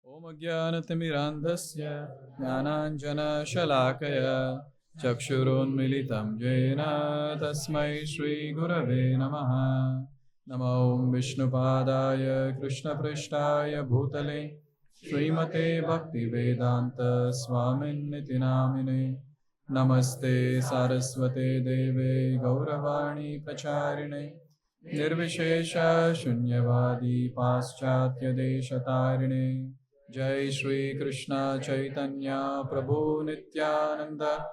Om Ajnanatimirandhasya Jnananjana Shalakaya Chakshurunmilitam Jena Tasmai Shri Gurave Namaha. Namo Om Vishnupadaya Krishna Prishtaya Bhutale Srimate Bhakti Vedanta Swamin Niti Namine. Namaste Saraswate Deve Gauravani Pracharine Nirvishesha Shunyavadi Paschatya Deshatarine. Jai Shri Krishna Chaitanya Prabhu Nityananda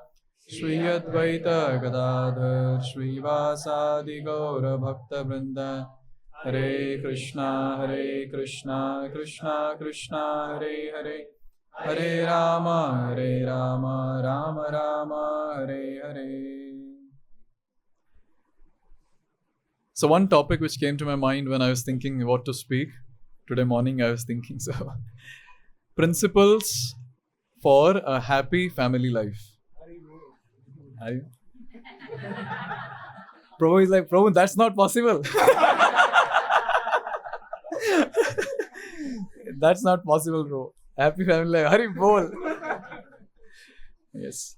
Shri Advaita Gadadhar Shri Vasadi Gaura Bhakta Vrinda. Hare Krishna Krishna Krishna Hare Hare, Hare Rama Rama Rama Hare Hare. So one topic which came to my mind when I was thinking what to speak, today morning I was thinking, principles for a happy family life. Are you? Prabhu is like, Prabhu, that's not possible. That's not possible, bro. Happy family life. Hari bol. Yes.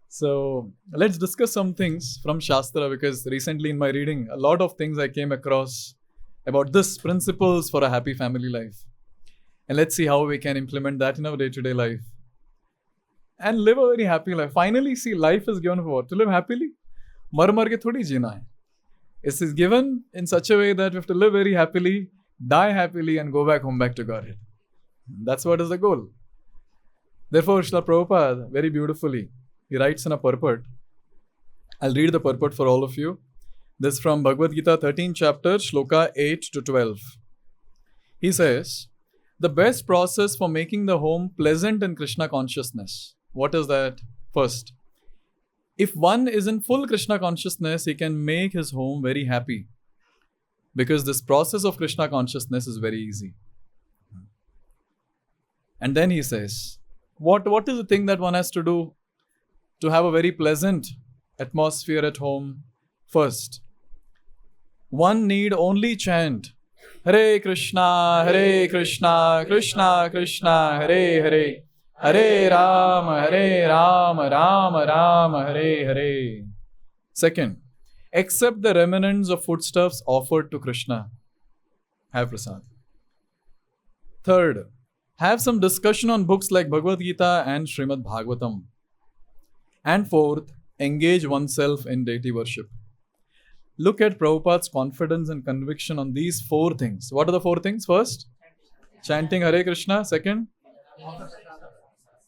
So let's discuss some things from Shastra, because recently in my reading, a lot of things I came across about this principles for a happy family life. And let's see how we can implement that in our day-to-day life. And live a very happy life. Finally, see, life is given for what? To live happily. Mar ke thodi jeena hai. It is given in such a way that we have to live very happily, die happily, and go back home, back to Godhead. That's what is the goal. Therefore, Srila Prabhupada, very beautifully, he writes in a purport. I'll read the purport for all of you. This is from Bhagavad Gita 13th chapter, Shloka 8 to 12. He says, the best process for making the home pleasant in Krishna consciousness. What is that? First, if one is in full Krishna consciousness, he can make his home very happy. Because this process of Krishna consciousness is very easy. And then he says, what is the thing that one has to do to have a very pleasant atmosphere at home? First, one need only chant Hare Krishna, Krishna Krishna, Hare Hare, Hare Rama, Rama Rama, Hare Hare. Second, accept the remnants of foodstuffs offered to Krishna. Have prasad. Third, have some discussion on books like Bhagavad Gita and Srimad Bhagavatam. And fourth, engage oneself in deity worship. Look at Prabhupada's confidence and conviction on these four things. What are the four things? First, chanting Hare Krishna. Second,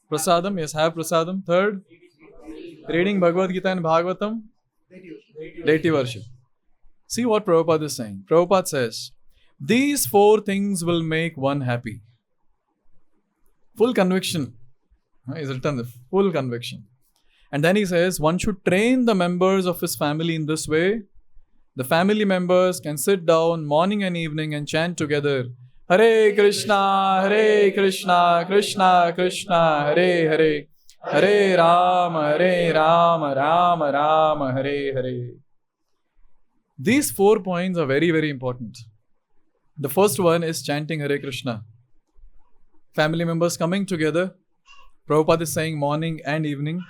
prasadam. Yes, have prasadam. Third, reading Bhagavad Gita and Bhagavatam. Deity worship. See what Prabhupada is saying. Prabhupada says, these four things will make one happy. Full conviction. He's written the full conviction. And then he says, one should train the members of his family in this way. The family members can sit down morning and evening and chant together, Hare Krishna, Krishna Krishna, Hare Hare, Hare Rama, Rama Rama, Hare Hare. These 4 points are very, very important. The first one is chanting Hare Krishna. Family members coming together. Prabhupada is saying morning and evening.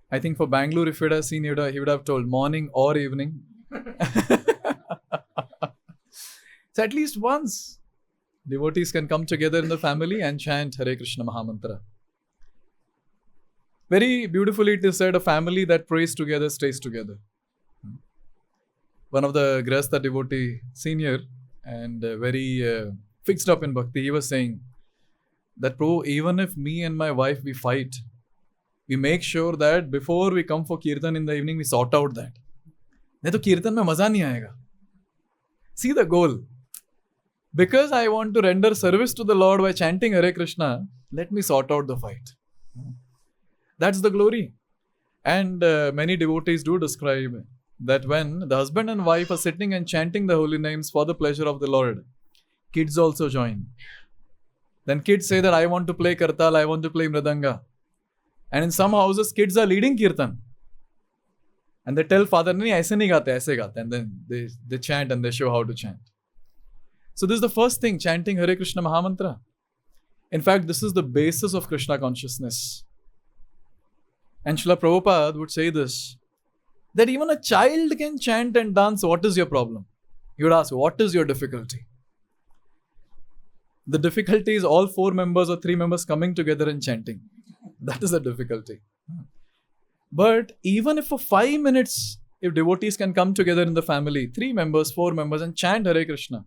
I think for Bangalore, if he would have seen, he would have told morning or evening. So at least once, devotees can come together in the family and chant Hare Krishna Mahamantra. Very beautifully it is said, a family that prays together stays together. One of the Grihastha devotee, senior and very fixed up in bhakti, he was saying that, Prabhu, even if me and my wife, we fight, we make sure that before we come for kirtan in the evening, we sort out that. नहीं तो कीर्तन में मजा नहीं आएगा. See the goal. Because I want to render service to the Lord by chanting Hare Krishna, let me sort out the fight. That's the glory. And many devotees do describe that when the husband and wife are sitting and chanting the holy names for the pleasure of the Lord, kids also join. Then kids say that I want to play kartal, I want to play mridanga. And in some houses, kids are leading kirtan. And they tell father, nahi, aise nahi gaate, aise gaate. And then they chant and they show how to chant. So this is the first thing, chanting Hare Krishna Mahamantra. In fact, this is the basis of Krishna consciousness. And Srila Prabhupada would say this, that even a child can chant and dance. What is your problem? He would ask, what is your difficulty? The difficulty is all 4 members or 3 members coming together and chanting. That is the difficulty. But even if for 5 minutes, if devotees can come together in the family, 3 members, 4 members, and chant Hare Krishna.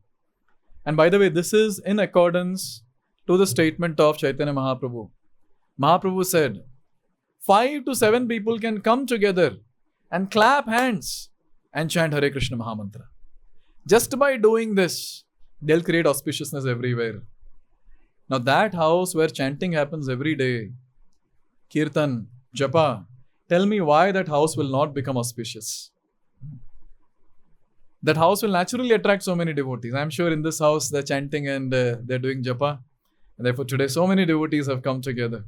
And by the way, this is in accordance to the statement of Chaitanya Mahaprabhu. Mahaprabhu said, 5 to 7 people can come together and clap hands and chant Hare Krishna Mahamantra. Just by doing this, they'll create auspiciousness everywhere. Now that house where chanting happens every day, Kirtan, Japa, tell me why that house will not become auspicious. That house will naturally attract so many devotees. I'm sure in this house they're chanting and they're doing Japa. And therefore today so many devotees have come together.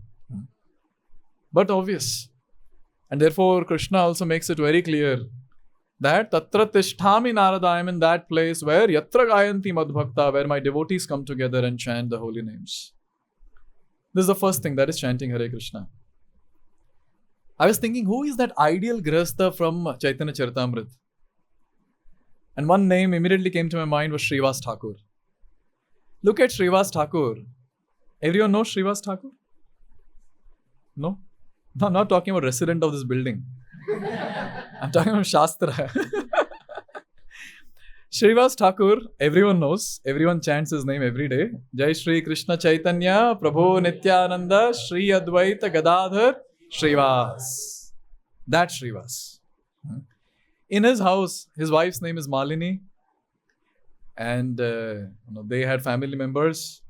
But obvious. And therefore Krishna also makes it very clear that Tatra Tishtami Narada, I am in that place where Yatra Gayanti Madbhakta, where my devotees come together and chant the holy names. This is the first thing, that is chanting Hare Krishna. I was thinking, who is that ideal Grihastha from Chaitanya Charitamrita? And one name immediately came to my mind was Srivas Thakur. Look at Srivas Thakur. Everyone knows Srivas Thakur? No? No, I'm not talking about resident of this building. I'm talking about Shastra. Srivas Thakur, everyone knows. Everyone chants his name every day. Jai Shri Krishna Chaitanya, Prabhu Nityananda, Shri Advaita Gadadhar, Srivas. That Srivas. In his house, his wife's name is Malini. And they had family members.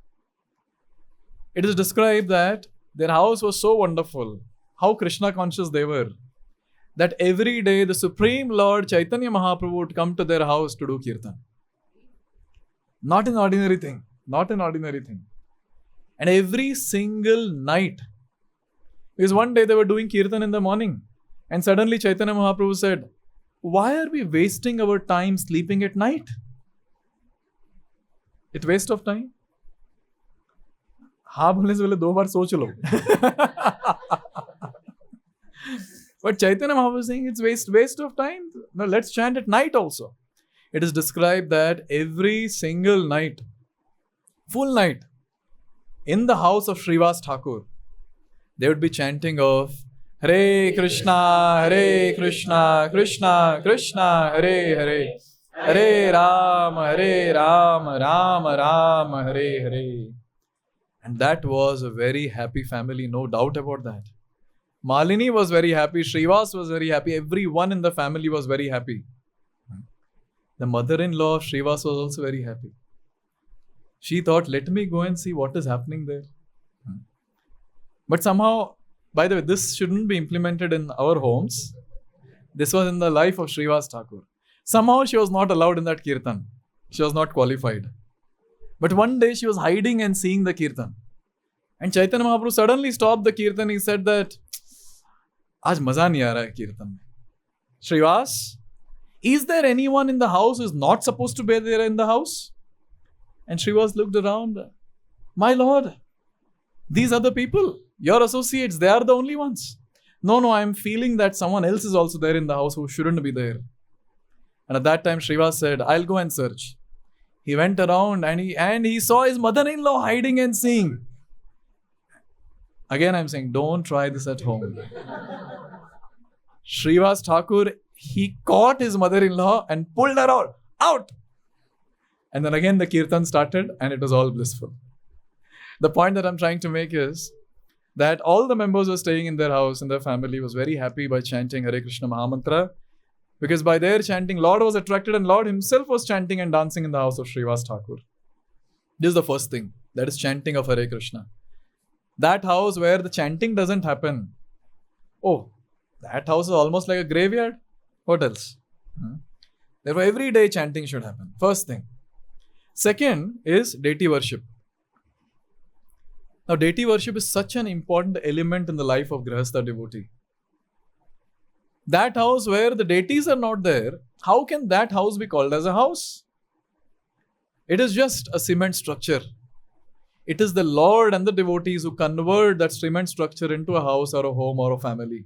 It is described that their house was so wonderful, how Krishna conscious they were, that every day the Supreme Lord Chaitanya Mahaprabhu would come to their house to do kirtan. Not an ordinary thing. Not an ordinary thing. And every single night, because one day they were doing kirtan in the morning, and suddenly Chaitanya Mahaprabhu said, why are we wasting our time sleeping at night? It's waste of time. हाँ बोलने से पहले 2 बार सोच लो. But Chaitanya Mahaprabhu is saying it's waste of time. No, let's chant at night also. It is described that every single night, full night, in the house of Srivas Thakur, they would be chanting of Hare Krishna, Krishna Krishna, Hare Hare, Hare Rama, Rama Rama, Hare Hare. And that was a very happy family, no doubt about that. Malini was very happy, Srivas was very happy, everyone in the family was very happy. The mother-in-law of Srivas was also very happy. She thought, let me go and see what is happening there. But somehow, by the way, this shouldn't be implemented in our homes. This was in the life of Srivas Thakur. Somehow she was not allowed in that kirtan. She was not qualified. But one day she was hiding and seeing the kirtan. And Chaitanya Mahaprabhu suddenly stopped the kirtan. He said that, Aaj maza nahi aa raha hai kirtan mein. Srivas, is there anyone in the house who is not supposed to be there in the house? And Srivas looked around. My Lord, these are the people, your associates, they are the only ones. No, I am feeling that someone else is also there in the house who shouldn't be there. And at that time, Srivas said, I'll go and search. He went around and he saw his mother-in-law hiding and seeing. Again, I'm saying, don't try this at home. Srivas Thakur, he caught his mother-in-law and pulled her out. And then again the kirtan started and it was all blissful. The point that I'm trying to make is that all the members were staying in their house and their family was very happy by chanting Hare Krishna Mahamantra, because by their chanting, Lord was attracted and Lord himself was chanting and dancing in the house of Srivas Thakur. This is the first thing, that is chanting of Hare Krishna. That house where the chanting doesn't happen, that house is almost like a graveyard. What else? Therefore, every day chanting should happen. First thing. Second is deity worship. Now, deity worship is such an important element in the life of Grihastha devotee. That house where the deities are not there, how can that house be called as a house? It is just a cement structure. It is the Lord and the devotees who convert that cement structure into a house or a home or a family.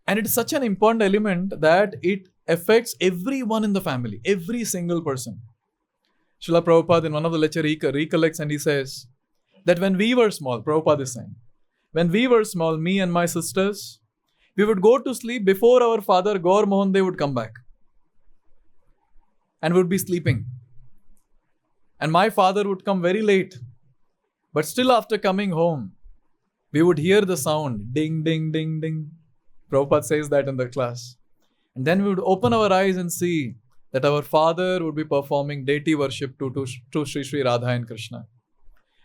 And it is such an important element that it affects everyone in the family, every single person. Srila Prabhupada in one of the lectures recollects and he says that when we were small, Prabhupada is saying, when we were small, me and my sisters, we would go to sleep before our father Gaur Mohan Dev would come back. And would be sleeping. And my father would come very late. But still after coming home, we would hear the sound, ding, ding, ding, ding. Prabhupada says that in the class. And then we would open our eyes and see that our father would be performing deity worship to Sri Sri Radha and Krishna.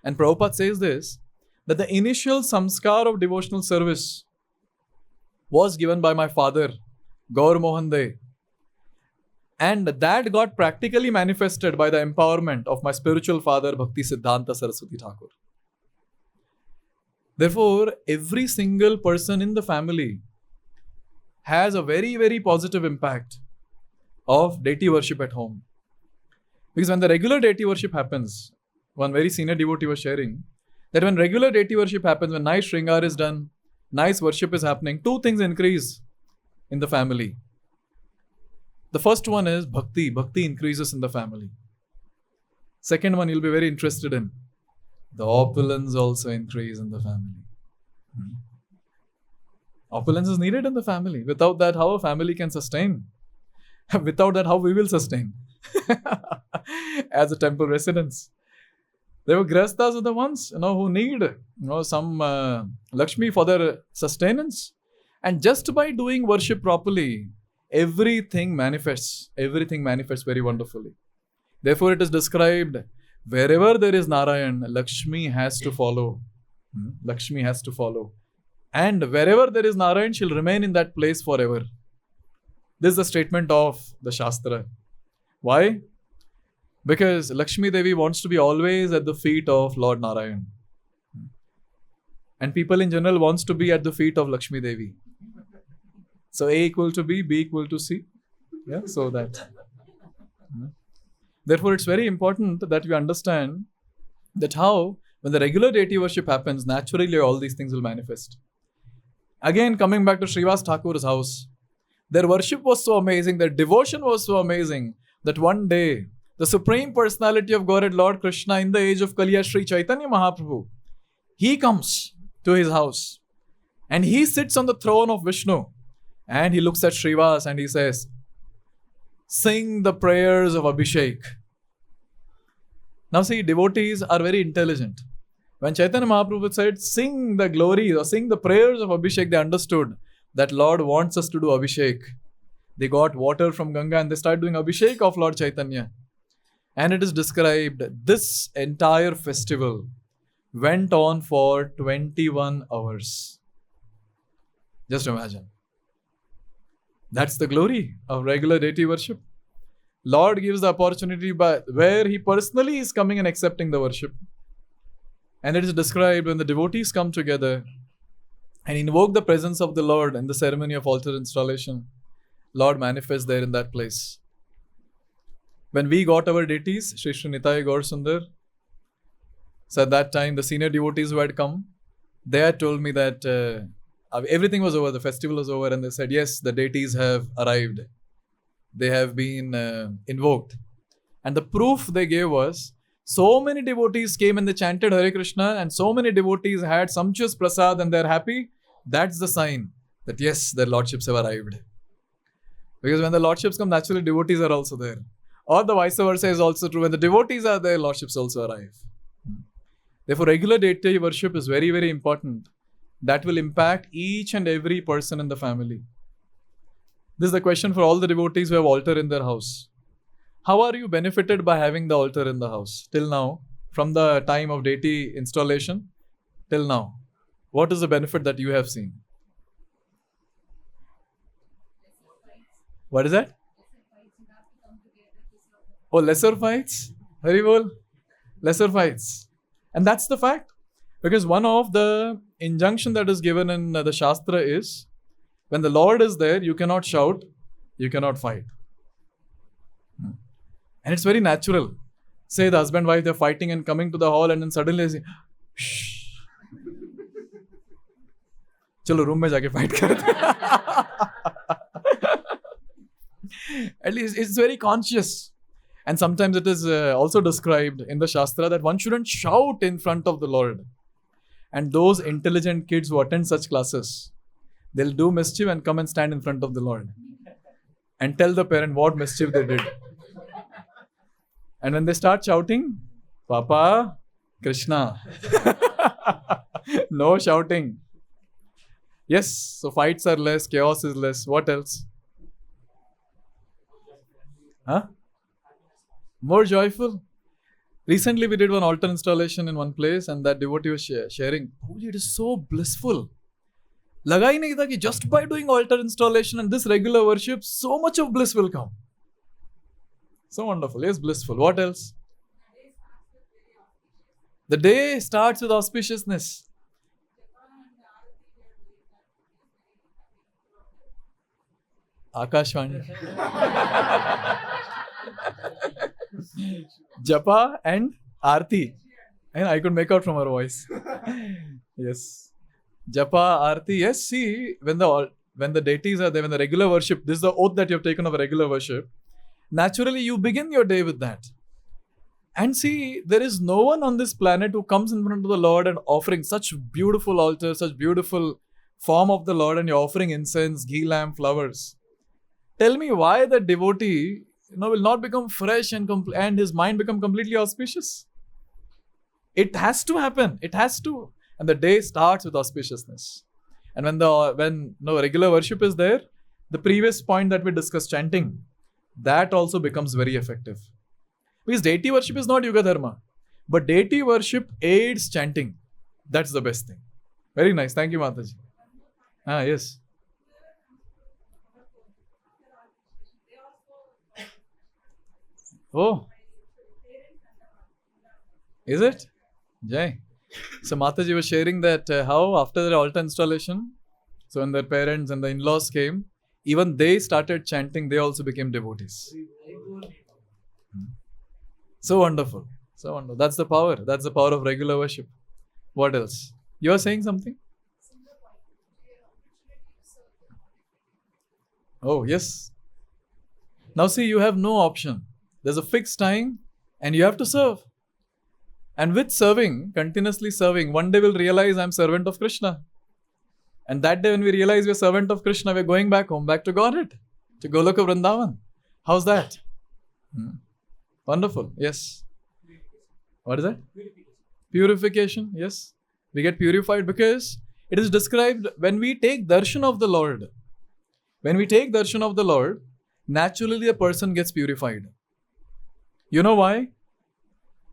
And Prabhupada says this, that the initial samskar of devotional service was given by my father, Gaur Mohan Dev. And that got practically manifested by the empowerment of my spiritual father, Bhakti Siddhanta Saraswati Thakur. Therefore, every single person in the family has a very, very positive impact of deity worship at home. Because when the regular deity worship happens, one very senior devotee was sharing that when regular deity worship happens, when nice shringar is done, nice worship is happening, two things increase in the family. The first one is bhakti. Bhakti increases in the family. Second one you'll be very interested in. The opulence also increase in the family. Opulence is needed in the family. Without that, how a family can sustain? Without that, how we will sustain? As a temple residents. They were grastas are the ones, who need, some Lakshmi for their sustenance. And just by doing worship properly, everything manifests. Everything manifests very wonderfully. Therefore, it is described, wherever there is Narayan, Lakshmi has to follow. Lakshmi has to follow. And wherever there is Narayan, she'll remain in that place forever. This is the statement of the Shastra. Why? Because Lakshmi Devi wants to be always at the feet of Lord Narayan. And people in general wants to be at the feet of Lakshmi Devi. So A equal to B, B equal to C. Yeah, so that. Therefore, it's very important that we understand that how, when the regular deity worship happens, naturally all these things will manifest. Again, coming back to Srivas Thakur's house, their worship was so amazing, their devotion was so amazing, that one day, the Supreme Personality of Godhead, Lord Krishna, in the age of Kaliya, Sri Chaitanya Mahaprabhu, he comes to his house and he sits on the throne of Vishnu and he looks at Srivas and he says, sing the prayers of Abhishek. Now see, devotees are very intelligent. When Chaitanya Mahaprabhu said, sing the glories or sing the prayers of Abhishek, they understood that Lord wants us to do Abhishek. They got water from Ganga and they started doing Abhishek of Lord Chaitanya. And it is described, this entire festival went on for 21 hours. Just imagine. That's the glory of regular deity worship. Lord gives the opportunity by where he personally is coming and accepting the worship. And it is described when the devotees come together and invoke the presence of the Lord in the ceremony of altar installation, Lord manifests there in that place. When we got our deities, Shri Shri Nitai Gaur Sundar, so at that time the senior devotees who had come, they had told me that everything was over, the festival was over, and they said, yes, the deities have arrived. They have been invoked. And the proof they gave was, so many devotees came and they chanted Hare Krishna, and so many devotees had sumptuous prasad and they're happy. That's the sign that yes, their lordships have arrived. Because when the lordships come, naturally devotees are also there. Or the vice versa is also true. When the devotees are there, lordships also arrive. Therefore, regular deity worship is very, very important. That will impact each and every person in the family. This is the question for all the devotees who have altar in their house. How are you benefited by having the altar in the house? Till now, from the time of deity installation, till now, what is the benefit that you have seen? What is that? Oh, lesser fights? Very well. Lesser fights. And that's the fact. Because one of the injunction that is given in the Shastra is, when the Lord is there, you cannot shout, you cannot fight. And it's very natural. say the husband wife, they're fighting and coming to the hall, and then suddenly they say, shh. चलो room में जाके fight करते हैं. At least it's very conscious. And sometimes it is also described in the Shastra that one shouldn't shout in front of the Lord. And those intelligent kids who attend such classes, they'll do mischief and come and stand in front of the Lord and tell the parent what mischief they did. And when they start shouting, Papa, Krishna. No shouting. Yes, so fights are less, chaos is less. What else? Huh? More joyful. Recently we did one altar installation in one place and that devotee was sharing, Holy, it is so blissful. Laga hi nahi tha ki just by doing altar installation and this regular worship, so much of bliss will come. So wonderful. Yes, blissful. What else? The day starts with auspiciousness. Akashvani. Japa and Aarti. And I could make out from her voice. Yes. Japa, Aarti. Yes, see, when the deities are there, when the regular worship, this is the oath that you have taken of a regular worship. Naturally, you begin your day with that. And see, there is no one on this planet who comes in front of the Lord and offering such beautiful altars, such beautiful form of the Lord, and you're offering incense, ghee lamp, flowers. Tell me why the devotee will not become fresh and his mind become completely auspicious. It has to happen. It has to. And the day starts with auspiciousness. And when regular worship is there, the previous point that we discussed, chanting, that also becomes very effective. Because deity worship is not Yuga Dharma. But deity worship aids chanting. That's the best thing. Very nice. Thank you, Mataji. Yes. Oh. Is it? Jai. So Mataji was sharing that how after the altar installation, so when their parents and the in-laws came, even they started chanting, they also became devotees. So wonderful. So wonderful. That's the power. That's the power of regular worship. What else? You are saying something? Oh, yes. Now see, you have no option. There's a fixed time and you have to serve. And with serving, continuously serving, one day we'll realize I'm servant of Krishna. And that day when we realize we're servant of Krishna, we're going back home, back to Godhead, to Goloka Vrindavan. How's that? Wonderful. Yes. What is that? Purification. Yes. We get purified because it is described when we take darshan of the Lord. When we take darshan of the Lord, naturally the person gets purified. You know why?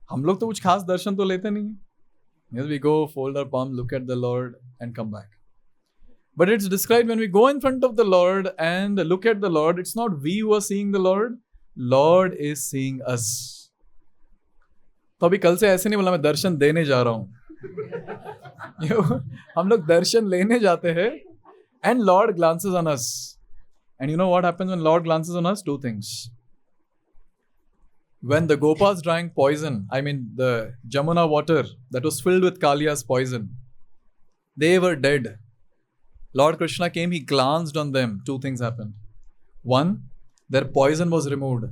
हम लोग तो कुछ खास दर्शन तो लेते नहीं. Yes, we go, fold our palm, look at the Lord and come back. But it's described when we go in front of the Lord and look at the Lord, it's not we who are seeing the Lord. Lord is seeing us. तो अभी कल से ऐसे नहीं बोला मैं दर्शन देने जा रहा हूँ. हम लोग दर्शन लेने जाते हैं and Lord glances on us. And you know what happens when Lord glances on us? Two things. When the Gopas drank poison, the Jamuna water that was filled with Kaliya's poison, they were dead. Lord Krishna came, he glanced on them. Two things happened. One, their poison was removed.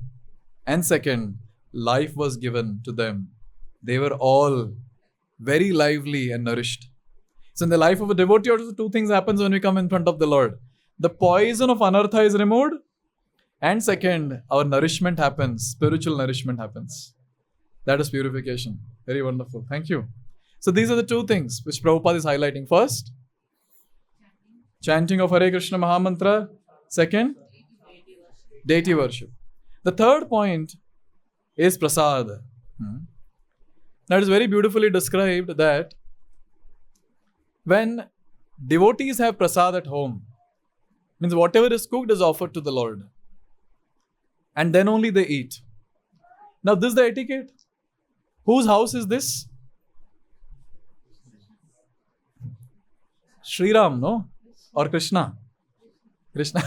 And second, life was given to them. They were all very lively and nourished. So in the life of a devotee, also two things happens when we come in front of the Lord. The poison of anartha is removed. And second, our nourishment happens. Spiritual nourishment happens. That is purification. Very wonderful. Thank you. So these are the two things which Prabhupada is highlighting. First, chanting of Hare Krishna Mahamantra. Second, deity worship. The third point is prasad. That is very beautifully described that when devotees have prasad at home, means whatever is cooked is offered to the Lord. And then only they eat. Now this is the etiquette. Whose house is this? Sri Ram, no? Or Krishna? Krishna.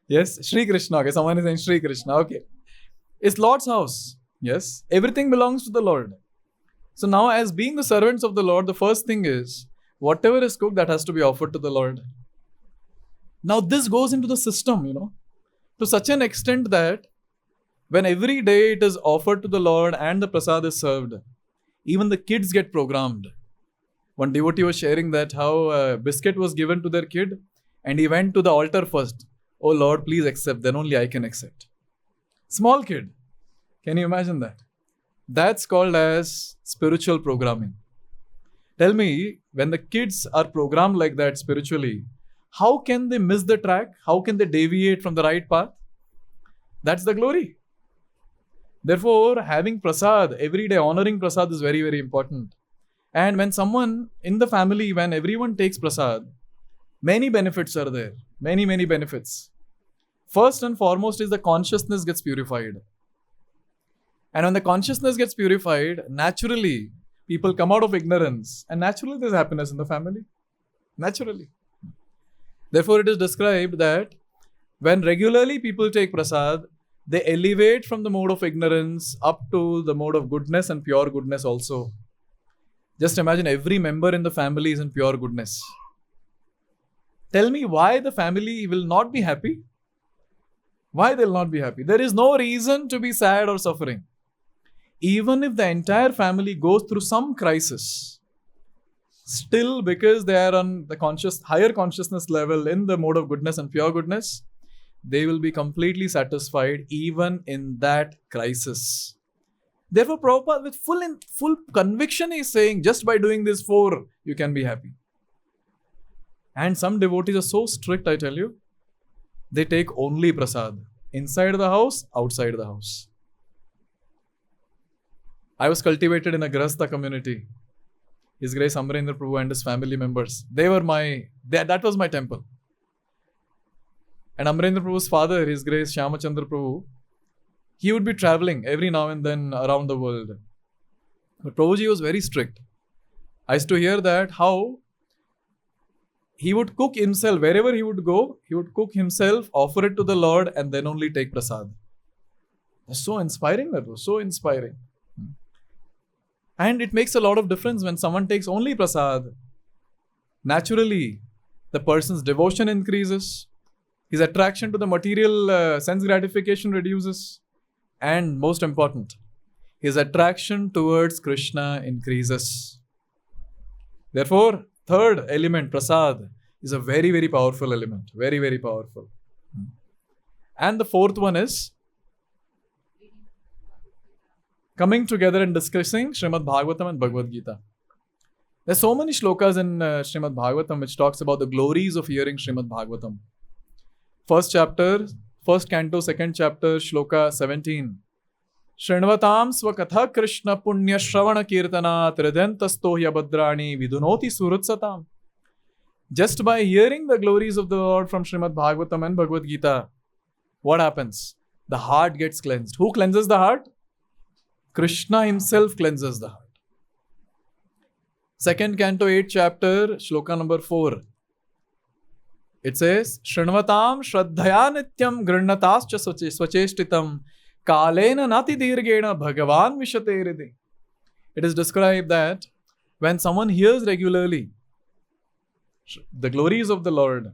Yes, Sri Krishna. Okay, someone is saying Sri Krishna. Okay. It's Lord's house. Yes, everything belongs to the Lord. So now, as being the servants of the Lord, the first thing is, whatever is cooked, that has to be offered to the Lord. Now, this goes into the system, to such an extent that when every day it is offered to the Lord and the prasad is served, even the kids get programmed. One devotee was sharing that how a biscuit was given to their kid and he went to the altar first. Oh Lord, please accept, then only I can accept. Small kid. Can you imagine that? That's called as spiritual programming. Tell me, when the kids are programmed like that spiritually, how can they miss the track? How can they deviate from the right path? That's the glory. Therefore, having prasad every day, honoring prasad is very, very important. And when someone in the family, when everyone takes prasad, many benefits are there. Many, many benefits. First and foremost is the consciousness gets purified. And when the consciousness gets purified, naturally, people come out of ignorance. And naturally, there's happiness in the family. Naturally. Therefore, it is described that when regularly people take prasad, they elevate from the mode of ignorance up to the mode of goodness and pure goodness also. Just imagine every member in the family is in pure goodness. Tell me why the family will not be happy? Why they'll not be happy? There is no reason to be sad or suffering. Even if the entire family goes through some crisis, still because they are on the higher consciousness level in the mode of goodness and pure goodness, they will be completely satisfied even in that crisis. Therefore, Prabhupada with full conviction is saying, just by doing this 4, you can be happy. And some devotees are so strict, I tell you, they take only prasad. Inside the house, outside the house. I was cultivated in a Grahastha community. His Grace Amrendra Prabhu and his family members. That was my temple. And Amrendra Prabhu's father, His Grace Shyamachandra Prabhu, he would be traveling every now and then around the world. But Prabhuji was very strict. I used to hear that how he would cook himself. Wherever he would go, he would cook himself, offer it to the Lord, and then only take prasad. That's so inspiring. That was so inspiring. And it makes a lot of difference when someone takes only prasad. Naturally, the person's devotion increases. His attraction to the material sense gratification reduces. And most important, his attraction towards Krishna increases. Therefore, third element, prasad, is a very, very powerful element. Very, very powerful. And the fourth one is coming together and discussing Srimad Bhagavatam and Bhagavad Gita. There's so many shlokas in Srimad Bhagavatam which talks about the glories of hearing Srimad Bhagavatam. First chapter, first canto, second chapter, shloka 17. Shrinvatam swakatha Krishna punya shravana kirtana tridantasto yabhadrani vidunoti surutsatam. Just by hearing the glories of the Lord from Srimad Bhagavatam and Bhagavad Gita, what happens? The heart gets cleansed. Who cleanses the heart? Krishna himself cleanses the heart. Second canto, 8th chapter, shloka number 4. It says, Shrinvatam shraddhaya nityam grihnatascha swacheshtitam kalena nati dirgena bhagavan vishate hridi. It is described that when someone hears regularly the glories of the Lord,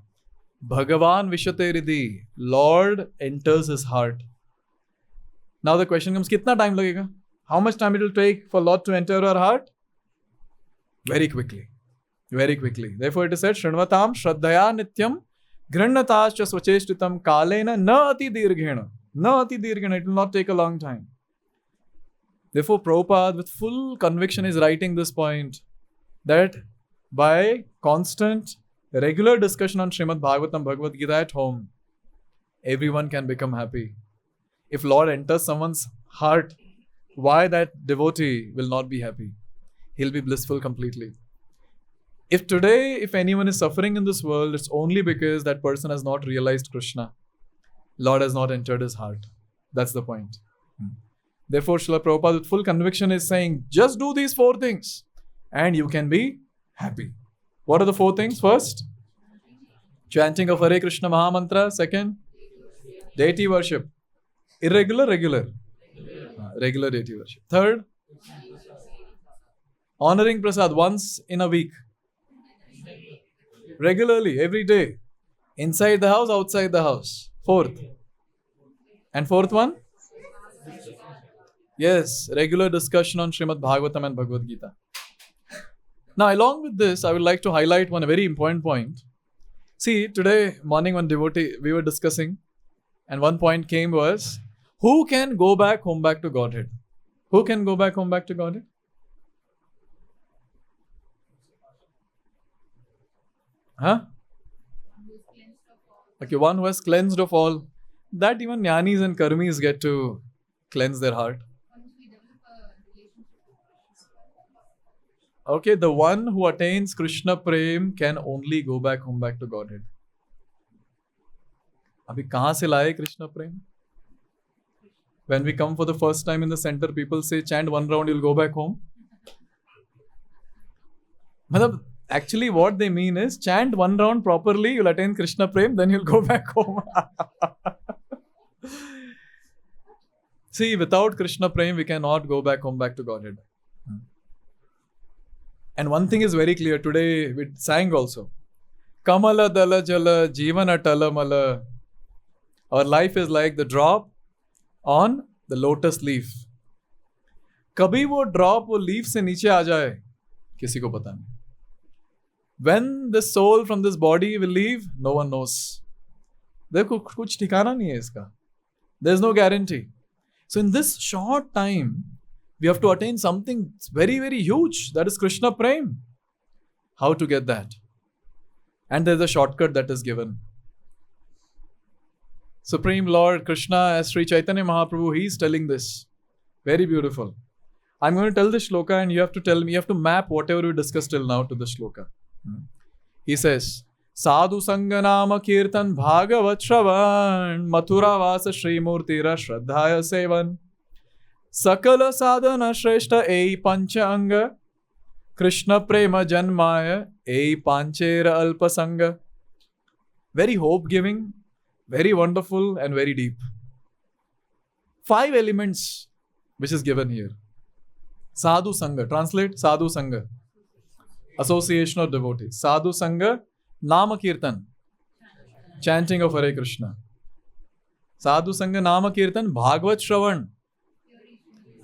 Bhagavan vishate hridi, Lord enters his heart. Now the question comes, kitna time lagega? How much time it will take for Lord to enter our heart? Very quickly. Very quickly. Therefore it is said, Shrinvatam shraddhaya nityam grihnatascha swacheshtitam kalena na ati dirghena. Na ati dirghena. It will not take a long time. Therefore Prabhupada with full conviction is writing this point that by constant, regular discussion on Srimad Bhagavatam, Bhagavad Gita at home, everyone can become happy. If Lord enters someone's heart, why that devotee will not be happy? He'll be blissful completely. If today, if anyone is suffering in this world, it's only because that person has not realized Krishna. Lord has not entered his heart. That's the point. Therefore, Srila Prabhupada with full conviction is saying, just do these 4 things and you can be happy. What are the 4 things? First, chanting of Hare Krishna Mahamantra. Second, deity worship. Irregular, regular. regular deity worship. Third, honoring prasad once in a week. Regularly, every day. Inside the house, outside the house. Fourth. And fourth one? Yes, regular discussion on Srimad Bhagavatam and Bhagavad Gita. Now, along with this, I would like to highlight one very important point. See, today morning one devotee, we were discussing, and one point came was, who can go back home back to Godhead? Who can go back home back to Godhead? Huh? Okay, one who has cleansed of all. That even jnanis and karmis get to cleanse their heart. Okay, the one who attains Krishna Prem can only go back home back to Godhead. Abhi kahan se laaye Krishna Prem? When we come for the first time in the center, people say, chant one round, you'll go back home. Actually, what they mean is, chant one round properly, you'll attain Krishna Prem, then you'll go back home. See, without Krishna Prem, we cannot go back home back to Godhead. And one thing is very clear, today we sang also. Kamala dala jala jivana talamala. Our life is like the drop on the lotus leaf. कभी वो drop वो leaf से नीचे आ जाए, किसी को पता नहीं. When the soul from this body will leave, no one knows. देखो कुछ ठिकाना नहीं है इसका. There is no guarantee. So in this short time, we have to attain something very, very huge. That is Krishna Prem. How to get that? And there is a shortcut that is given. Supreme Lord Krishna, as Sri Chaitanya Mahaprabhu, he is telling this. Very beautiful. I'm going to tell the shloka and you have to tell me, you have to map whatever we discussed till now to the shloka. He says, Sadhu Sanganama Kirtan Bhagavat Shravan Mathura Vasa Shri Murtira Shraddhaya Sevan Sakala Sadhana Shreshta Ei Pancha Anga Krishna Prema Janmaya Ei Panchera Alpa Sanga. Very hope-giving, very wonderful and very deep. 5 elements which is given here. Sadhu Sangha. Translate Sadhu Sangha. Association of devotees. Sadhu Sangha, Nama Kirtan. Chanting of Hare Krishna. Sadhu Sangha, Nama Kirtan, Bhagavat Shravan.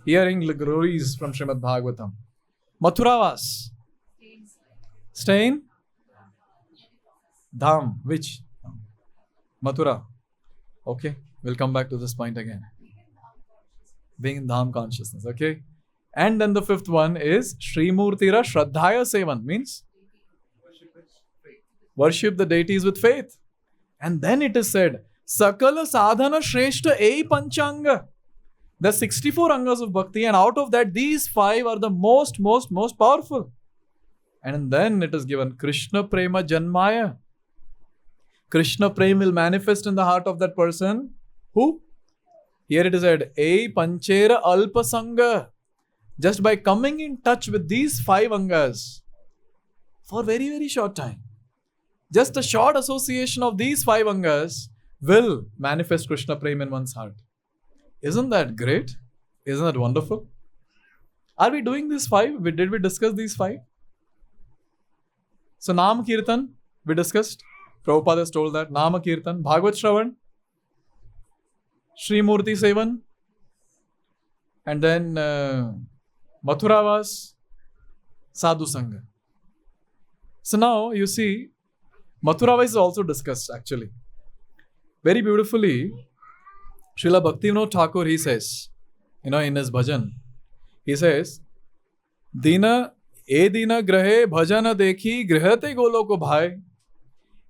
Hearing glories from Srimad Bhagavatam. Mathuravas. Stay in Dham. Which? Mathura. Okay, we'll come back to this point again. Being in Dham consciousness. Okay. And then the 5th one is Shri Murtira Shraddhaya Sevan. Means worship the deities with faith. And then it is said, Sakala Sadhana Shreshta Ei Panchanga. There are 64 angas of bhakti, and out of that, these 5 are the most powerful. And then it is given Krishna Prema Janmaya. Krishna Prem will manifest in the heart of that person. Who? Here it is said, Ei Panchera Alpa Sangha. Just by coming in touch with these 5 angas for very, very short time. Just a short association of these 5 angas will manifest Krishna Prem in one's heart. Isn't that great? Isn't that wonderful? Are we doing these 5? Did we discuss these 5? So Nam Kirtan, we discussed. Prabhupada has told that. Nama Kirtan, Bhagavat Shravan, Shri Murti Sevan, and then Mathuravas, Sadhu Sangha. So now you see, Mathuravas is also discussed actually. Very beautifully, Srila Bhaktivinoda Thakur, he says, in his bhajan, he says, Dina grahe bhajana dekhi grihate goloko bhai.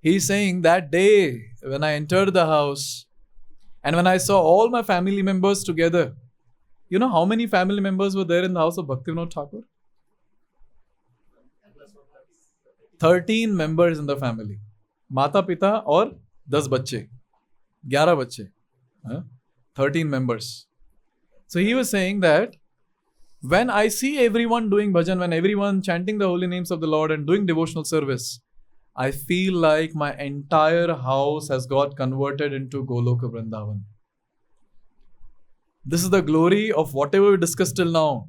He is saying that day when I entered the house and when I saw all my family members together, you know how many family members were there in the house of Bhaktivinoda Thakur? 13 members in the family. Mata Pita or 10 bacche. 11 bacche. 13 members. So he was saying that when I see everyone doing bhajan, when everyone chanting the holy names of the Lord and doing devotional service, I feel like my entire house has got converted into Goloka Vrindavan. This is the glory of whatever we discussed till now.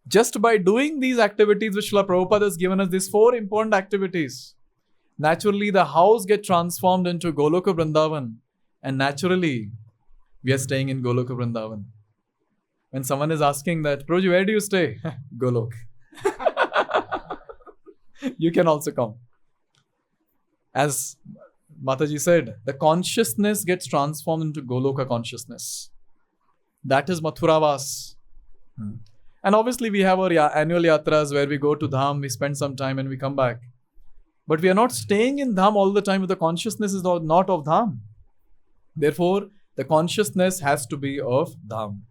Just by doing these activities, which Srila Prabhupada has given us, these 4 important activities, naturally the house gets transformed into Goloka Vrindavan, and naturally we are staying in Goloka Vrindavan. When someone is asking that, Prabhuji, where do you stay? Golok. You can also come. As Mataji said, the consciousness gets transformed into Goloka consciousness. That is Mathuravas. And obviously we have our annual yatras where we go to Dham, we spend some time and we come back. But we are not staying in Dham all the time if the consciousness is not of Dham. Therefore, the consciousness has to be of Dham.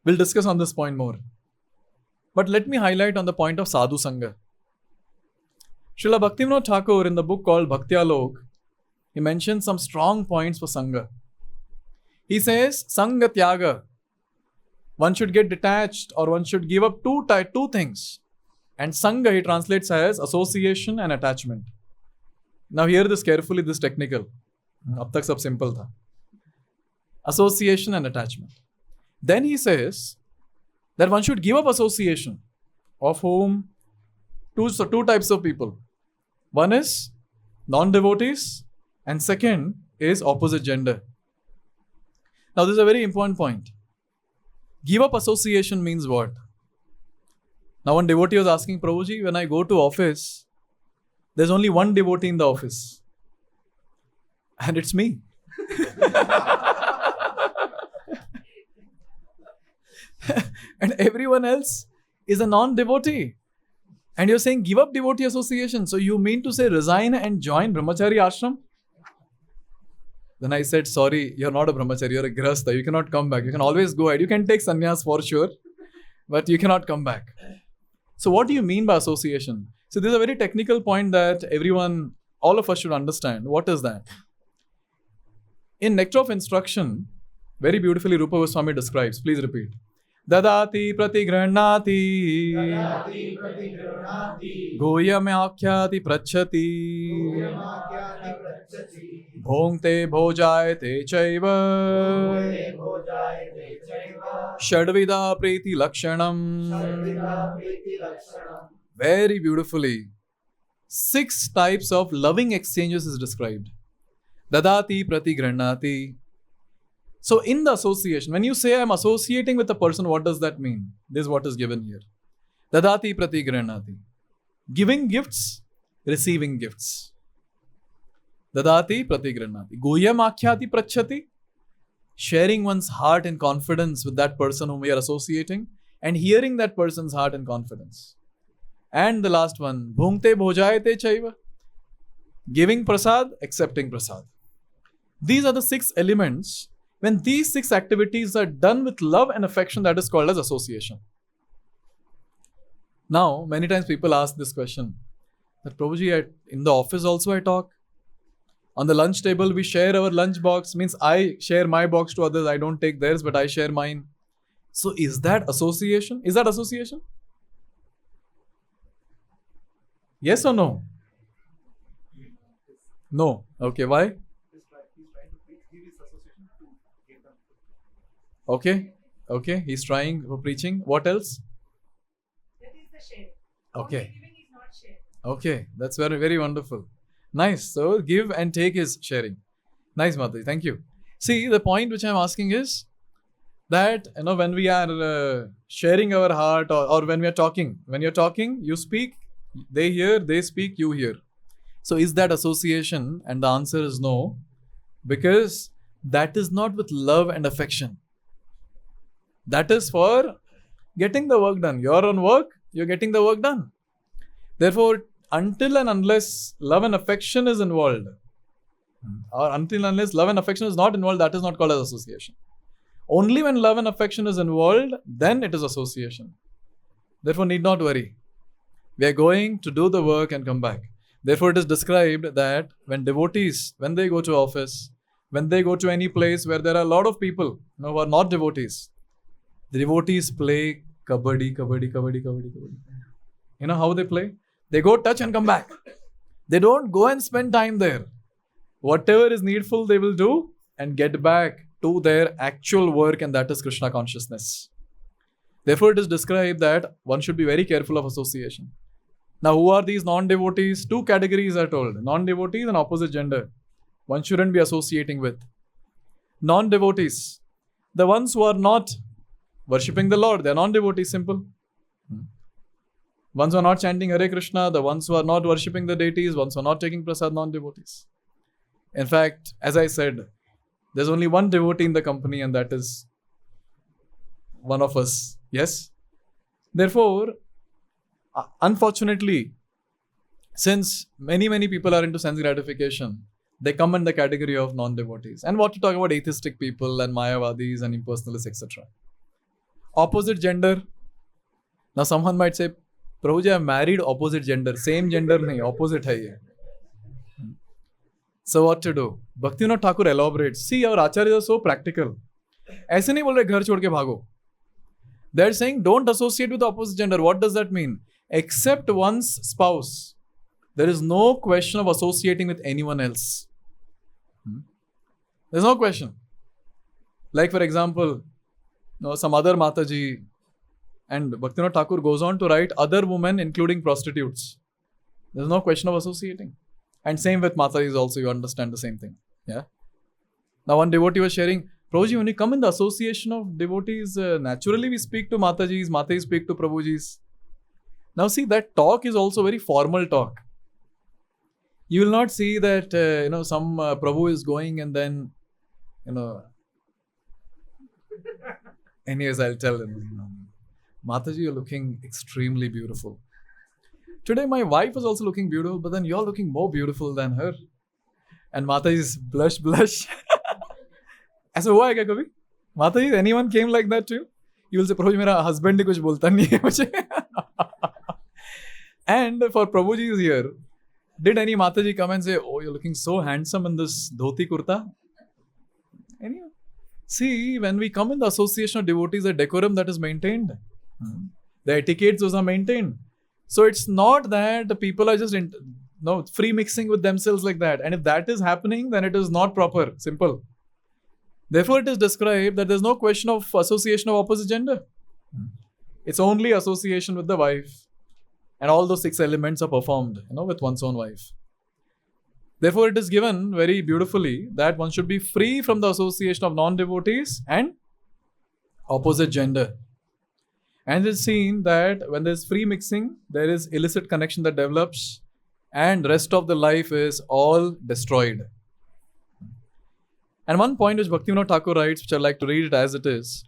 We'll discuss on this point more. But let me highlight on the point of Sadhu Sangha. Srila Bhaktivinoda Thakur in the book called Bhaktyalok, he mentions some strong points for Sangha. He says, Sangha Tyaga. One should get detached or one should give up two things. And Sangha he translates as association and attachment. Now hear this carefully, this technical. Ab tak sab simple tha. Association and attachment. Then he says that one should give up association, of whom two types of people. One is non-devotees and second is opposite gender. Now this is a very important point. Give up association means what? Now one devotee was asking, Prabhuji, when I go to office, there's only one devotee in the office. And it's me. And everyone else is a non-devotee. And you're saying give up devotee association. So you mean to say resign and join Brahmachari ashram? Then I said, sorry, you're not a Brahmachari, you're a Grihastha. You cannot come back. You can always go ahead. You can take sannyas for sure, but you cannot come back. So what do you mean by association? So this is a very technical point that all of us should understand. What is that? In Nectar of Instruction, very beautifully Rupa Goswami describes. Please repeat. Dadati pratigranati goyam akhyati prachati bhongte bhojayate chaiva shadvida priti lakshanam. Very beautifully. 6 types of loving exchanges is described. Dadati pratigranati. So in the association, when you say I'm associating with a person, what does that mean? This is what is given here. Dadati pratigranati. Giving gifts, receiving gifts. Dadati pratigranati. Goyam akhyati prachati. Sharing one's heart and confidence with that person whom we are associating and hearing that person's heart and confidence. And the last one, bhungte bhojayate chaiva. Giving prasad, accepting prasad. These are the 6 elements. When these 6 activities are done with love and affection, that is called as association. Now, many times people ask this question, that Prabhuji, in the office also I talk. On the lunch table, we share our lunch box, means I share my box to others, I don't take theirs, but I share mine. So is that association? Is that association? Yes or no? No. Okay, why? Okay, he's trying for preaching. What else? That is the share. Okay. Giving is not share. Okay, that's very, very wonderful. Nice. So give and take is sharing. Nice, Mataji. Thank you. See, the point which I'm asking is that, when we are sharing our heart or when we are talking, when you're talking, you speak, they hear, they speak, you hear. So is that association? And the answer is no, because that is not with love and affection. That is for getting the work done. You're on work, you're getting the work done. Therefore, until and unless love and affection is involved, or until and unless love and affection is not involved, that is not called as association. Only when love and affection is involved, then it is association. Therefore, need not worry. We are going to do the work and come back. Therefore, it is described that when devotees, when they go to office, when they go to any place where there are a lot of people who are not devotees, the devotees play kabaddi. You know how they play? They go touch and come back. They don't go and spend time there. Whatever is needful, they will do and get back to their actual work, and that is Krishna consciousness. Therefore, it is described that one should be very careful of association. Now, who are these non-devotees? Two categories are told. Non-devotees and opposite gender. One shouldn't be associating with. Non-devotees, the ones who are not worshipping the Lord, they are non-devotees, simple. Ones who are not chanting Hare Krishna, the ones who are not worshipping the deities, ones who are not taking prasad, non-devotees. In fact, as I said, there's only one devotee in the company, and that is one of us. Yes? Therefore, unfortunately, since many people are into sense gratification, they come in the category of non-devotees. And what to talk about atheistic people and Mayavadis and impersonalists, etc. Opposite gender. Now someone might say, Prabhuji, I have married opposite gender. Same gender nahi, opposite hai ye. So what to do? Bhaktivinoda Thakur elaborates. See, our acharyas are so practical. ऐसे नहीं बोल रहे घर छोड़ के भागो. They're saying don't associate with the opposite gender. What does that mean? Except one's spouse, there is no question of associating with anyone else. There's no question. Like for example, some other Mataji, and Bhaktivinoda Thakur goes on to write other women including prostitutes. There's no question of associating. And same with Matajis also, you understand the same thing. Yeah. Now one devotee was sharing, Prabhuji, when you come in the association of devotees, naturally we speak to Matajis, Matajis speak to Prabhujis. Now see, that talk is also very formal talk. You will not see that, some Prabhu is going and then, anyways, I'll tell him, Mataji, you're looking extremely beautiful. Today my wife is also looking beautiful, but then you're looking more beautiful than her. And Mataji's blush. ऐसा हुआ है क्या कभी? Mataji, anyone came like that to you? You will say, Prabhuji, मेरा husband ही कुछ बोलता नहीं है मुझे. And for Prabhuji's here, did any Mataji come and say, oh, you're looking so handsome in this dhoti kurta? Anyone? See, when we come in the association of devotees, the decorum that is maintained. The etiquettes, those are maintained. So it's not that the people are just free mixing with themselves like that. And if that is happening, then it is not proper. Simple. Therefore, it is described that there's no question of association of opposite gender. It's only association with the wife. And all those 6 elements are performed, with one's own wife. Therefore, it is given very beautifully that one should be free from the association of non-devotees and opposite gender. And it's seen that when there's free mixing, there is illicit connection that develops, and rest of the life is all destroyed. And one point which Bhaktivinoda Thakur writes, which I like to read it as it is,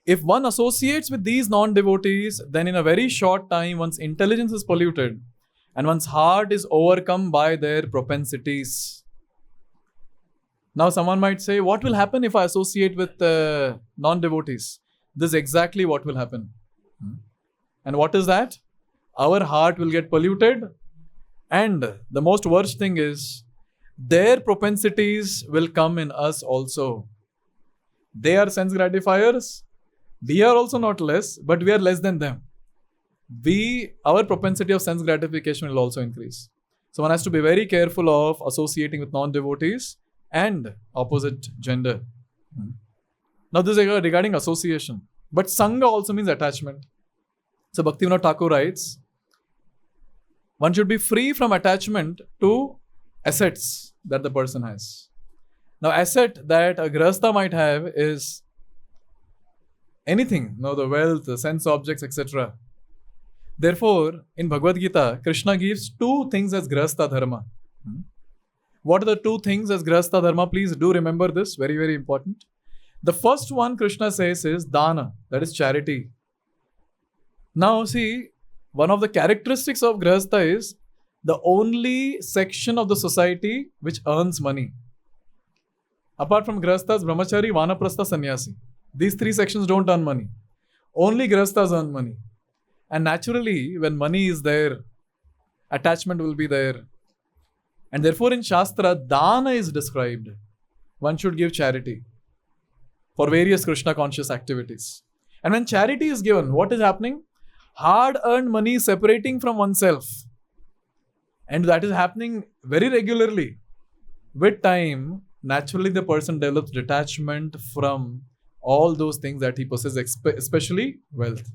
if one associates with these non-devotees, then in a very short time, one's intelligence is polluted and one's heart is overcome by their propensities. Now, someone might say, what will happen if I associate with non-devotees? This is exactly what will happen. And what is that? Our heart will get polluted, and the most worst thing is, their propensities will come in us also. They are sense gratifiers. We are also not less, but we are less than them. Our propensity of sense gratification will also increase. So one has to be very careful of associating with non-devotees and opposite gender. Now this is regarding association. But Sangha also means attachment. So Bhaktivinoda Thakur writes, one should be free from attachment to assets that the person has. Now asset that a Grihastha might have is anything, the wealth, the sense objects, etc. Therefore, in Bhagavad Gita, Krishna gives 2 things as Grihastha Dharma. What are the 2 things as Grihastha Dharma? Please do remember this, very, very important. The first one Krishna says is Dana, that is charity. Now see, one of the characteristics of Grihastha is the only section of the society which earns money. Apart from Grihasthas, Brahmachari, Vanaprastha, Sannyasi. These 3 sections don't earn money. Only Grihasthas earn money. And naturally, when money is there, attachment will be there. And therefore in Shastra, Dana is described. One should give charity for various Krishna conscious activities. And when charity is given, what is happening? Hard-earned money is separating from oneself. And that is happening very regularly. With time, naturally the person develops detachment from all those things that he possesses, especially wealth.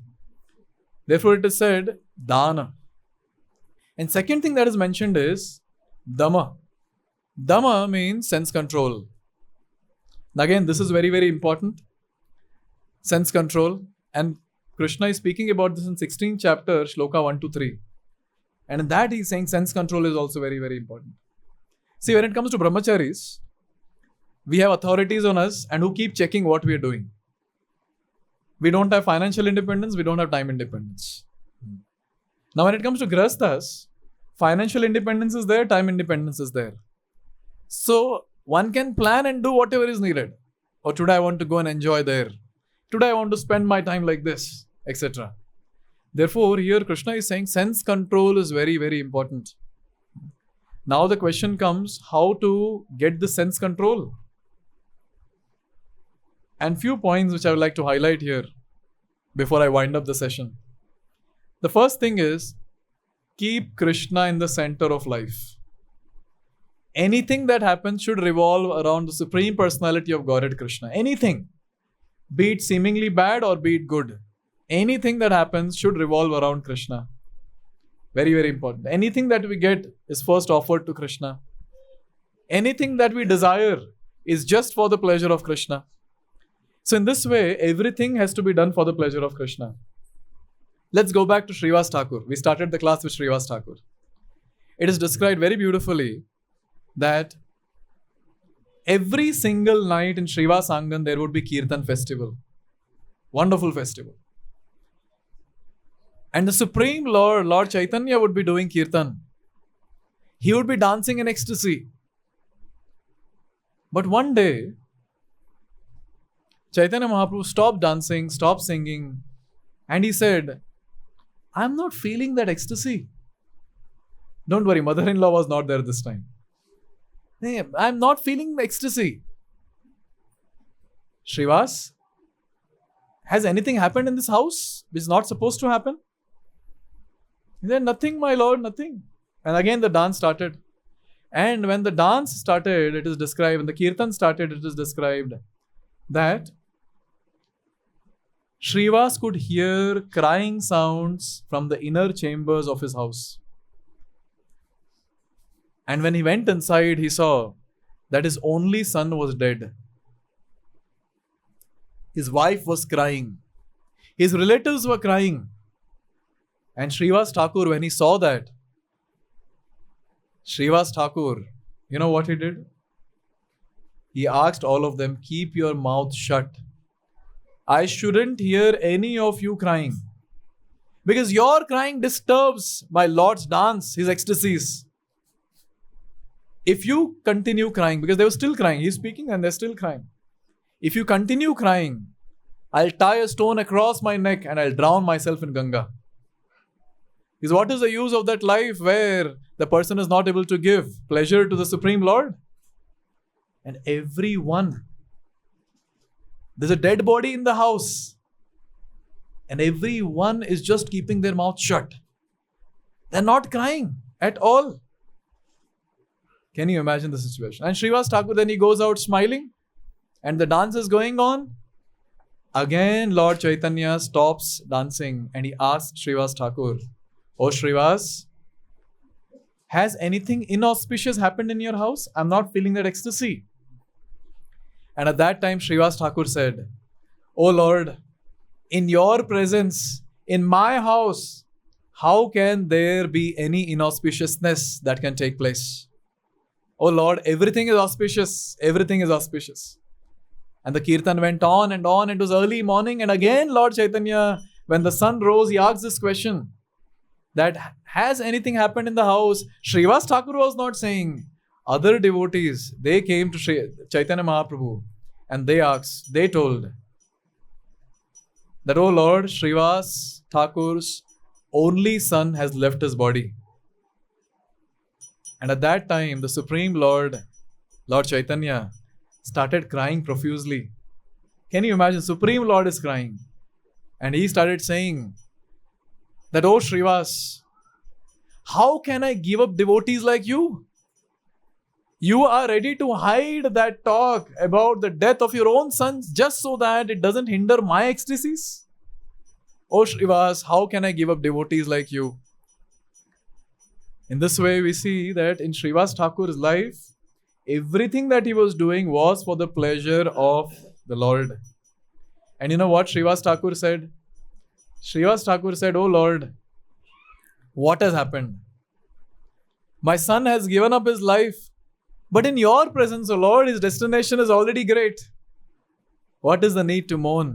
Therefore, it is said, dana. And second thing that is mentioned is dhamma. Dhamma means sense control. Again, this is very, very important. Sense control. And Krishna is speaking about this in 16th chapter, Shloka 1 to 3. And in that he's saying sense control is also very, very important. See, when it comes to brahmacharis, we have authorities on us and who keep checking what we are doing. We don't have financial independence, we don't have time independence. Now, when it comes to grahasthas, financial independence is there, time independence is there. So, one can plan and do whatever is needed. Or today I want to go and enjoy there. Today I want to spend my time like this, etc. Therefore, here Krishna is saying sense control is very, very important. Now the question comes, how to get the sense control? And few points which I would like to highlight here before I wind up the session. The first thing is, keep Krishna in the center of life. Anything that happens should revolve around the Supreme Personality of Godhead Krishna. Anything. Be it seemingly bad or be it good. Anything that happens should revolve around Krishna. Very, very important. Anything that we get is first offered to Krishna. Anything that we desire is just for the pleasure of Krishna. So in this way, everything has to be done for the pleasure of Krishna. Let's go back to Srivas Thakur. We started the class with Srivas Thakur. It is described very beautifully that every single night in Srivas Angan there would be Kirtan festival. Wonderful festival. And the Supreme Lord, Lord Chaitanya would be doing Kirtan. He would be dancing in ecstasy. But one day, Chaitanya Mahaprabhu stopped dancing, stopped singing, and he said, I'm not feeling that ecstasy. Don't worry, mother-in-law was not there this time. Hey, I'm not feeling ecstasy. Srivas, has anything happened in this house which is not supposed to happen? He said, nothing, my lord, nothing. And again the dance started. And when the dance started, it is described, when the kirtan started, it is described that Srivas could hear crying sounds from the inner chambers of his house. And when he went inside, he saw that his only son was dead. His wife was crying. His relatives were crying. And Srivas Thakur, when he saw that, Srivas Thakur, you know what he did? He asked all of them, keep your mouth shut. I shouldn't hear any of you crying. Because your crying disturbs my Lord's dance, his ecstasies. If you continue crying, because they were still crying, he's speaking and they're still crying. If you continue crying, I'll tie a stone across my neck and I'll drown myself in Ganga. Because what is the use of that life where the person is not able to give pleasure to the Supreme Lord? And everyone, there's a dead body in the house, and everyone is just keeping their mouth shut. They're not crying at all. Can you imagine the situation? And Srivas Thakur, then he goes out smiling, and the dance is going on. Again, Lord Chaitanya stops dancing and he asks Srivas Thakur, Oh Srivas, has anything inauspicious happened in your house? I'm not feeling that ecstasy. And at that time, Srivas Thakur said, Oh Lord, in your presence, in my house, how can there be any inauspiciousness that can take place? Oh Lord, everything is auspicious. Everything is auspicious. And the kirtan went on and on. It was early morning. And again, Lord Chaitanya, when the sun rose, he asked this question, that has anything happened in the house? Srivas Thakur was not saying. Other devotees, they came to Chaitanya Mahaprabhu and they asked, they told that, Oh Lord, Srivas Thakur's only son has left his body. And at that time, the Supreme Lord, Lord Chaitanya, started crying profusely. Can you imagine? Supreme Lord is crying. And he started saying that, Oh Srivas, how can I give up devotees like you? You are ready to hide that talk about the death of your own sons just so that it doesn't hinder my ecstasies? Oh Srivas, how can I give up devotees like you? In this way, we see that in Srivas Thakur's life, everything that he was doing was for the pleasure of the Lord. And you know what Srivas Thakur said? Srivas Thakur said, "Oh Lord, what has happened? My son has given up his life, but in your presence, O Lord, his destination is already great. What is the need to mourn?"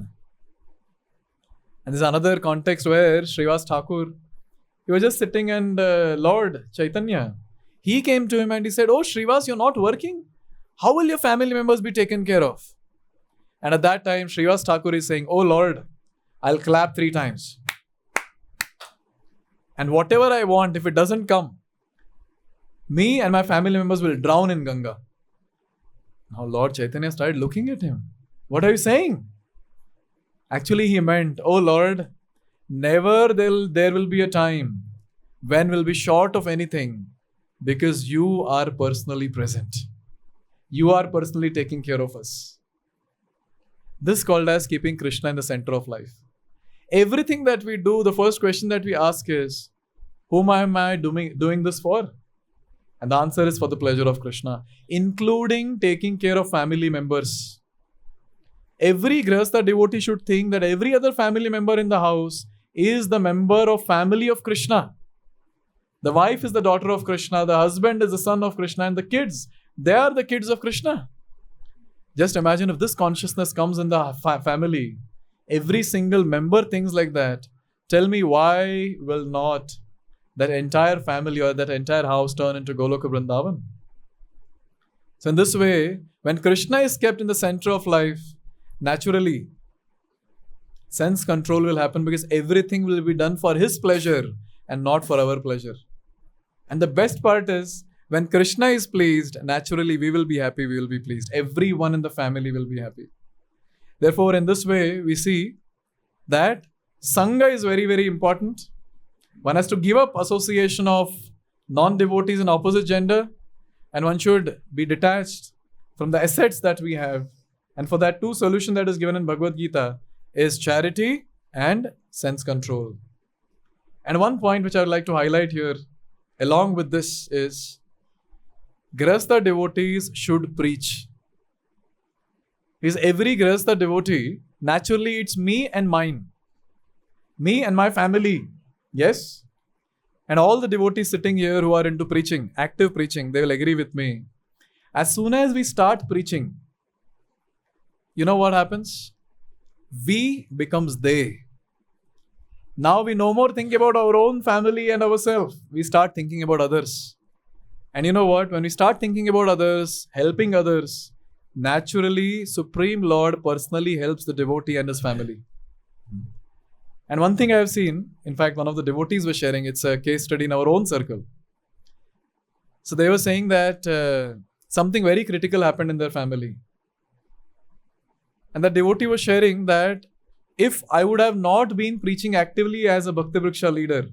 And there's another context where Srivas Thakur, he was just sitting and Lord Chaitanya, he came to him and he said, "Oh Srivas, you're not working? How will your family members be taken care of?" And at that time, Srivas Thakur is saying, "Oh Lord, I'll clap 3 times. And whatever I want, if it doesn't come, me and my family members will drown in Ganga." Now Lord Chaitanya started looking at him. "What are you saying?" Actually, he meant, "Oh Lord, never there will be a time when we'll be short of anything because you are personally present. You are personally taking care of us." This is called as keeping Krishna in the center of life. Everything that we do, the first question that we ask is, whom am I doing this for? And the answer is for the pleasure of Krishna, including taking care of family members. Every Grihastha devotee should think that every other family member in the house is the member of family of Krishna. The wife is the daughter of Krishna, the husband is the son of Krishna, and the kids, they are the kids of Krishna. Just imagine if this consciousness comes in the family, every single member thinks like that. Tell me, why will not that entire family or that entire house turn into Goloka Vrindavan? So in this way, when Krishna is kept in the center of life, naturally, sense control will happen because everything will be done for his pleasure and not for our pleasure. And the best part is, when Krishna is pleased, naturally we will be happy, we will be pleased. Everyone in the family will be happy. Therefore, in this way, we see that Sangha is very, very important. One has to give up association of non-devotees in opposite gender, and one should be detached from the assets that we have. And for that, 2 solution that is given in Bhagavad Gita is charity and sense control. And one point which I would like to highlight here, along with this, is Grihastha devotees should preach. Because every Grihastha devotee, naturally it's me and mine. Me and my family. Yes? And all the devotees sitting here who are into preaching, active preaching, they will agree with me. As soon as we start preaching, you know what happens? We becomes they. Now we no more think about our own family and ourselves. We start thinking about others. And you know what? When we start thinking about others, helping others, naturally, Supreme Lord personally helps the devotee and his family. And one thing I have seen, in fact, one of the devotees was sharing, it's a case study in our own circle. So they were saying that something very critical happened in their family. And the devotee was sharing that if I would have not been preaching actively as a Bhakti Vriksha leader,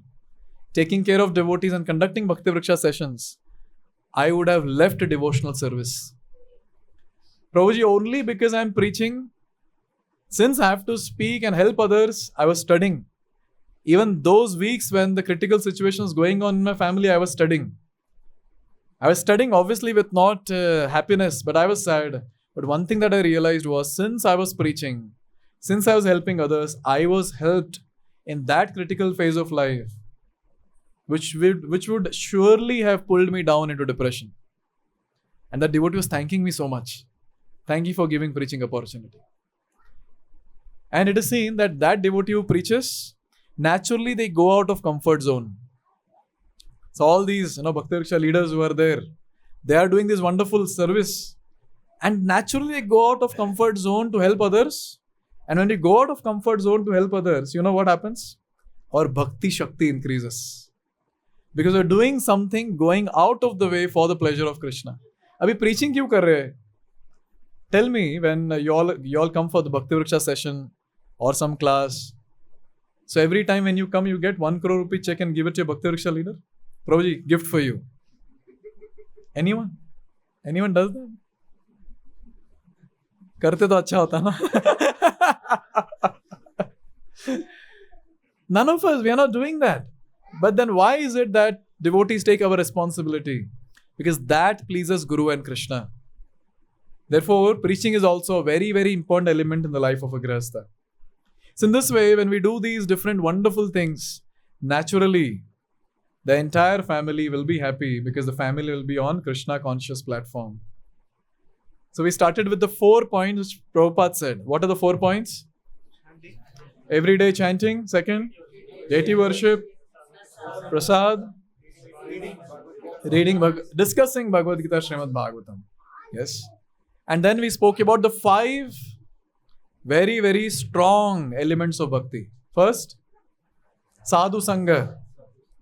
taking care of devotees and conducting Bhakti Vriksha sessions, I would have left a devotional service. Prabhuji, only because I am preaching, since I have to speak and help others, I was studying. Even those weeks when the critical situation was going on in my family, I was studying. I was studying obviously with not happiness, but I was sad. But one thing that I realized was, since I was preaching, since I was helping others, I was helped in that critical phase of life, which would surely have pulled me down into depression. And that devotee was thanking me so much. Thank you for giving preaching opportunity. And it is seen that devotee who preaches, naturally they go out of comfort zone. So all these Bhakti Vriksha leaders who are there, they are doing this wonderful service. And naturally they go out of comfort zone to help others. And when we go out of comfort zone to help others, you know what happens? Our Bhakti Shakti increases. Because we're doing something going out of the way for the pleasure of Krishna. Abhi preaching kyun kar rahe? Tell me, when you all come for the Bhakti Vriksha session or some class, so every time when you come, you get 1 crore rupee check and give it to your Bhakti Vriksha leader? Prabhuji, gift for you. Anyone? Anyone does that? करते तो अच्छा होता ना. None of us, we are not doing that. But then why is it that devotees take our responsibility? Because that pleases Guru and Krishna. Therefore, preaching is also a very, very important element in the life of a Grihastha. So in this way, when we do these different wonderful things, naturally, the entire family will be happy because the family will be on Krishna conscious platform. So we started with the 4 points which Prabhupada said. What are the 4 points? Everyday chanting. Second, deity worship. Prasad. Discussing Bhagavad Gita, Srimad Bhagavatam. Yes. And then we spoke about the 5 very, very strong elements of bhakti. First, Sadhu Sangha.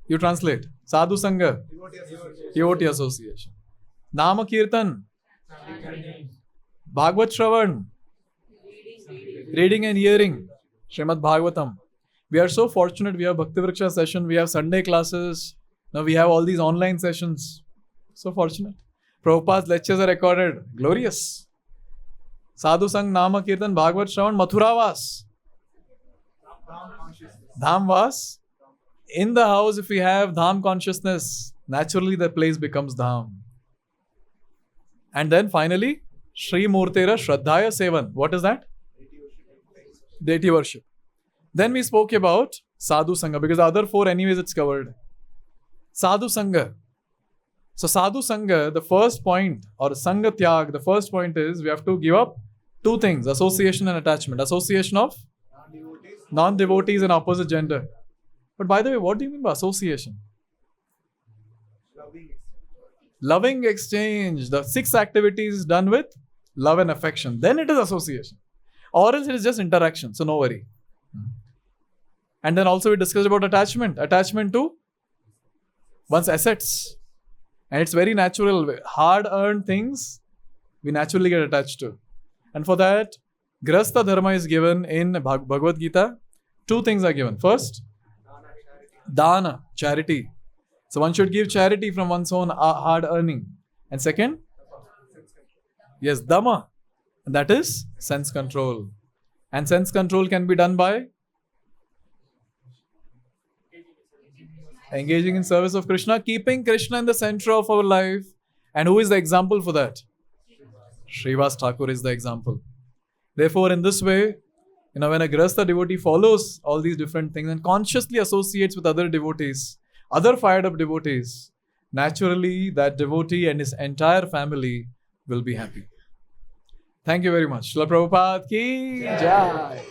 You translate. Sadhu Sangha. Devotee association. Nama Kirtan. Bhagavad Shravan. Reading and hearing. Srimad Bhagavatam. We are so fortunate. We have Bhakti Vriksha session. We have Sunday classes. Now we have all these online sessions. So fortunate. Prabhupada's lectures are recorded. Glorious. Sadhu Sang, Nama Kirtan, Bhagavad Shravan, Mathuravas. Dham Vas. In the house, if we have Dham consciousness, naturally the place becomes Dham. And then finally, Shri Murtera Shraddhaya Sevan. What is that? Deity worship. Then we spoke about Sadhu Sangha because the other 4 anyways it's covered. Sadhu Sangha. So Sadhu Sangha, the first point, or Sangha Tyag, the first point is we have to give up 2 things, association and attachment. Association of non-devotees and opposite gender. But by the way, what do you mean by association? Loving exchange. The 6 activities done with love and affection. Then it is association. Or else it is just interaction. So no worry. And then also we discussed about attachment. Attachment to one's assets. And it's very natural. Hard-earned things we naturally get attached to. And for that, Grihastha Dharma is given in Bhagavad Gita. 2 things are given. First, Dana, charity. So one should give charity from one's own hard earning. And second, yes, Dhamma. And that is sense control. And sense control can be done by engaging in service of Krishna, keeping Krishna in the center of our life. And who is the example for that? Srivas Thakur is the example. Therefore, in this way, when a Grihastha devotee follows all these different things and consciously associates with other devotees, other fired up devotees, naturally that devotee and his entire family will be happy. Thank you very much. Srila Prabhupada ki Jai.